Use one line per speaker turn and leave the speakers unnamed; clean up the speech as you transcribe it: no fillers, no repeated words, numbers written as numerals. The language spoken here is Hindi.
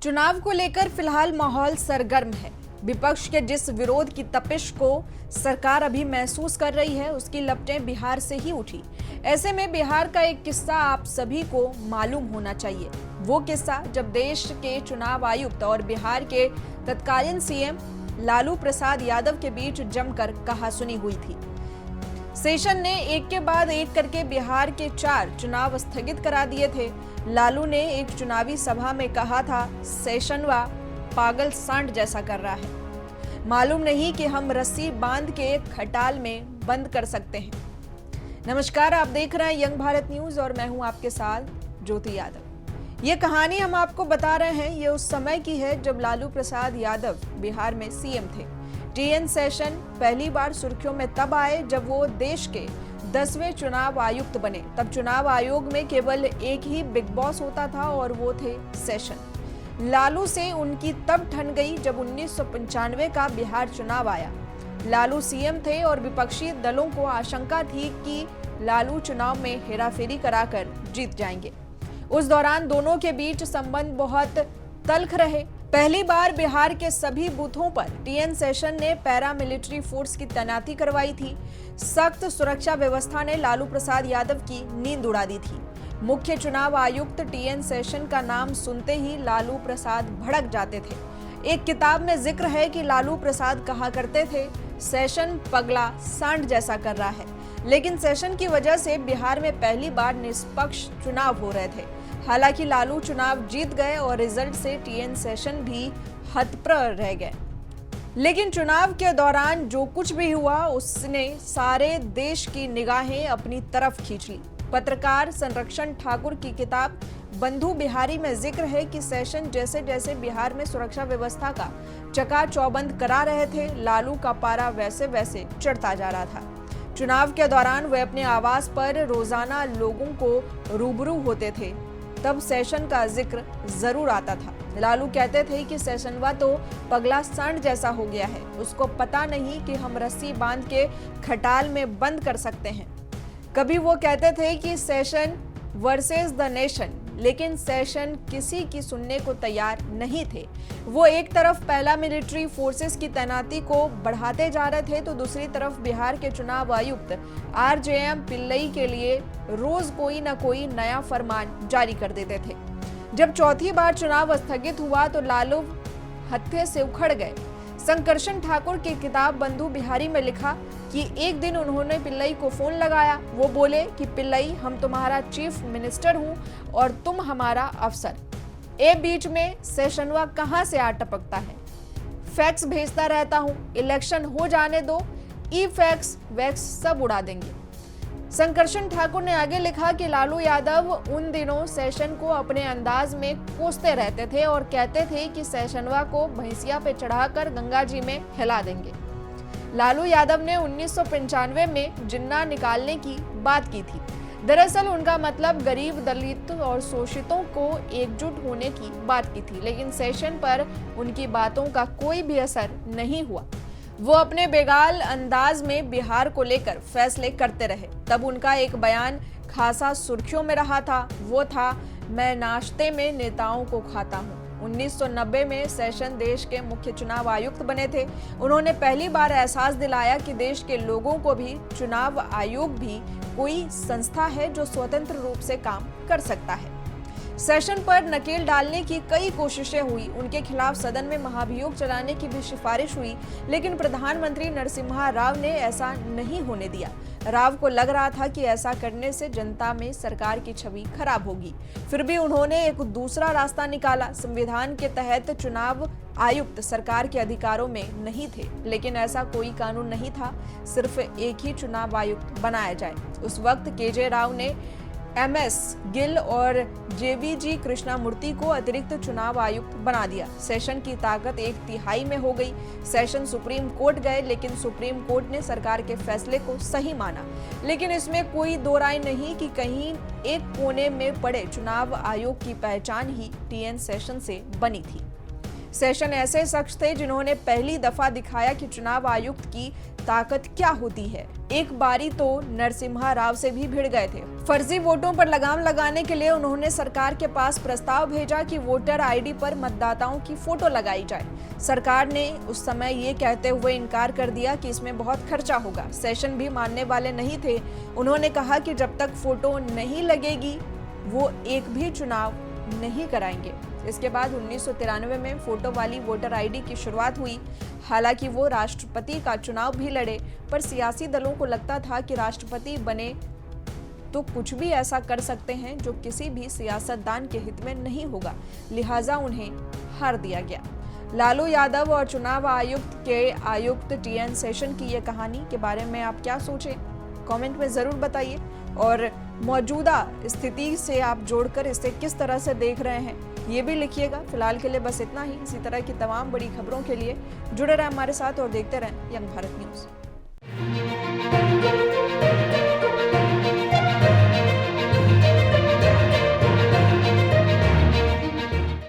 चुनाव को लेकर फिलहाल माहौल सरगर्म है। विपक्ष के जिस विरोध की तपिश को सरकार अभी महसूस कर रही है, उसकी लपटें बिहार से ही उठी। ऐसे में बिहार का एक किस्सा आप सभी को मालूम होना चाहिए। वो किस्सा जब देश के चुनाव आयुक्त और बिहार के तत्कालीन सीएम लालू प्रसाद यादव के बीच जमकर कहासुनी हुई थी। सेशन ने एक के बाद एक करके बिहार के 4 चुनाव स्थगित करा दिए थे। लालू ने एक चुनावी सभा में कहा था, सेशनवा पागल सांड जैसा कर रहा है, मालूम नहीं कि हम रस्सी बांध के खटाल में बंद कर सकते हैं। नमस्कार, आप देख रहे हैं यंग भारत न्यूज और मैं हूं आपके साथ ज्योति यादव। ये कहानी हम आपको बता रहे हैं, ये उस समय की है जब लालू प्रसाद यादव बिहार में सीएम थे। टीएन सेशन पहली बार सुर्खियों में तब आए जब वो देश के 10वें चुनाव आयुक्त बने। तब चुनाव आयोग में केवल एक ही बिग बॉस होता था और वो थे सेशन। लालू से उनकी तब ठन गई जब 1995 का बिहार चुनाव आया। लालू सीएम थे और विपक्षी दलों को आशंका थी कि लालू चुनाव में हेराफेरी कराकर जीत जाएंगे। उस दौरान दोनों के बीच संबंध बहुत तल्ख रहे। पहली बार बिहार के सभी बूथों पर टीएन सेशन ने पैरामिलिट्री फोर्स की तैनाती करवाई थी। सख्त सुरक्षा व्यवस्था ने लालू प्रसाद यादव की नींद उड़ा दी थी। मुख्य चुनाव आयुक्त टीएन सेशन का नाम सुनते ही लालू प्रसाद भड़क जाते थे। एक किताब में जिक्र है कि लालू प्रसाद कहा करते थे, सेशन पगला सांड जैसा कर रहा है। लेकिन सेशन की वजह से बिहार में पहली बार निष्पक्ष चुनाव हो रहे थे। हालांकि लालू चुनाव जीत गए और रिजल्ट से टीएन सेशन भी हतप्रभ रह गए। लेकिन चुनाव के दौरान जो कुछ भी हुआ, उसने सारे देश की निगाहें अपनी तरफ खींच ली। पत्रकार संरक्षण ठाकुर की किताब बंधु बिहारी में जिक्र है कि सेशन जैसे जैसे बिहार में सुरक्षा व्यवस्था का चकाचौबंद करा रहे थे, लालू का पारा वैसे वैसे चढ़ता जा रहा था। चुनाव के दौरान वे अपने आवास पर रोजाना लोगों को रूबरू होते थे, तब सेशन का जिक्र जरूर आता था। लालू कहते थे कि सेशनवा तो पगला सांड जैसा हो गया है, उसको पता नहीं कि हम रस्सी बांध के खटाल में बंद कर सकते हैं। कभी वो कहते थे कि सेशन वर्सेस द नेशन, लेकिन सेशन किसी की सुनने को तैयार नहीं थे। वो एक तरफ पहला मिलिट्री फोर्सेस की तैनाती को बढ़ाते जा रहे थे, तो दूसरी तरफ बिहार के चुनाव आयुक्त आरजेएम पिल्लई के लिए रोज कोई न कोई नया फरमान जारी कर देते थे। जब चौथी बार चुनाव स्थगित हुआ तो लालू हत्थे से उखड़ गए। संकर्षण ठाकुर की किताब बंधु बिहारी में लिखा कि एक दिन उन्होंने पिल्लई को फोन लगाया। वो बोले कि पिल्लई, हम तुम्हारा चीफ मिनिस्टर हूं और तुम हमारा अफसर। बीच में सेशनवा कहां से आ टपकता है, फैक्स भेजता रहता हूं, इलेक्शन हो जाने दो, ई फैक्स वैक्स सब उड़ा देंगे। संकर्षण ठाकुर ने आगे लिखा कि लालू यादव उन दिनों सेशन को अपने अंदाज में कोसते रहते थे और कहते थे कि सेशनवा को भैंसिया पे चढ़ाकर गंगा जी में हिला देंगे। लालू यादव ने 1995 में जिन्ना निकालने की बात की थी। दरअसल उनका मतलब गरीब, दलित और शोषितों को एकजुट होने की बात की थी, लेकिन सेशन पर उनकी बातों का कोई भी असर नहीं हुआ। वो अपने बेगाल अंदाज में बिहार को लेकर फैसले करते रहे। तब उनका एक बयान खासा सुर्खियों में रहा था, वो था, मैं नाश्ते में नेताओं को खाता हूँ। 1990 में सेशन देश के मुख्य चुनाव आयुक्त बने थे। उन्होंने पहली बार एहसास दिलाया कि देश के लोगों को भी चुनाव आयोग भी कोई संस्था है जो स्वतंत्र रूप से काम कर सकता है। सेशन पर नकेल डालने की कई कोशिशें हुई, उनके खिलाफ सदन में महाभियोग चलाने की भी सिफारिश हुई, लेकिन प्रधानमंत्री नरसिम्हा राव ने ऐसा नहीं होने दिया। राव को लग रहा था कि ऐसा करने से जनता में सरकार की छवि खराब होगी। फिर भी उन्होंने एक दूसरा रास्ता निकाला। संविधान के तहत चुनाव आयुक्त सरकार के अधिकारों में नहीं थे, लेकिन ऐसा कोई कानून नहीं था, सिर्फ एक ही चुनाव आयुक्त बनाया जाए। उस वक्त केजे राव ने एमएस गिल और जेवीजी कृष्णामूर्ति को अतिरिक्त चुनाव आयुक्त बना दिया। सेशन की ताकत 1/3 में हो गई। सेशन सुप्रीम कोर्ट गए, लेकिन सुप्रीम कोर्ट ने सरकार के फैसले को सही माना। लेकिन इसमें कोई दो राय नहीं कि कहीं एक कोने में पड़े चुनाव आयोग की पहचान ही टीएन सेशन से बनी थी। सेशन ऐसे शख्स थे जिन्होंने पहली दफा दिखाया कि चुनाव आयुक्त की ताकत क्या होती है। एक बारी तो नरसिम्हा राव से भी भिड़ गए थे। फर्जी वोटों पर लगाम लगाने के लिए उन्होंने सरकार के पास प्रस्ताव भेजा कि वोटर आईडी पर मतदाताओं की फोटो लगाई जाए। सरकार ने उस समय ये कहते हुए इनकार कर दिया कि इसमें बहुत खर्चा होगा। सेशन भी मानने वाले नहीं थे। उन्होंने कहा कि जब तक फोटो नहीं लगेगी वो एक भी चुनाव नहीं कराएंगे। इसके बाद 1993 में फोटो वाली वोटर आईडी की शुरुआत हुई। हालांकि वो राष्ट्रपति का चुनाव भी लड़े, पर सियासी दलों को लगता था कि राष्ट्रपति बने तो कुछ भी ऐसा कर सकते हैं जो किसी भी सियासतदान के हित में नहीं होगा, लिहाजा उन्हें हार दिया गया। लालू यादव और चुनाव आयुक्त के आयुक्त टीएन शेषन की ये कहानी के बारे में आप क्या सोचें, कमेंट में जरूर बताइए। और मौजूदा स्थिति से आप जोड़कर इसे किस तरह से देख रहे हैं ये भी लिखिएगा। फिलहाल के लिए बस इतना ही। इसी तरह की तमाम बड़ी खबरों के लिए जुड़े रहें हमारे साथ और देखते रहें यंग भारत न्यूज़।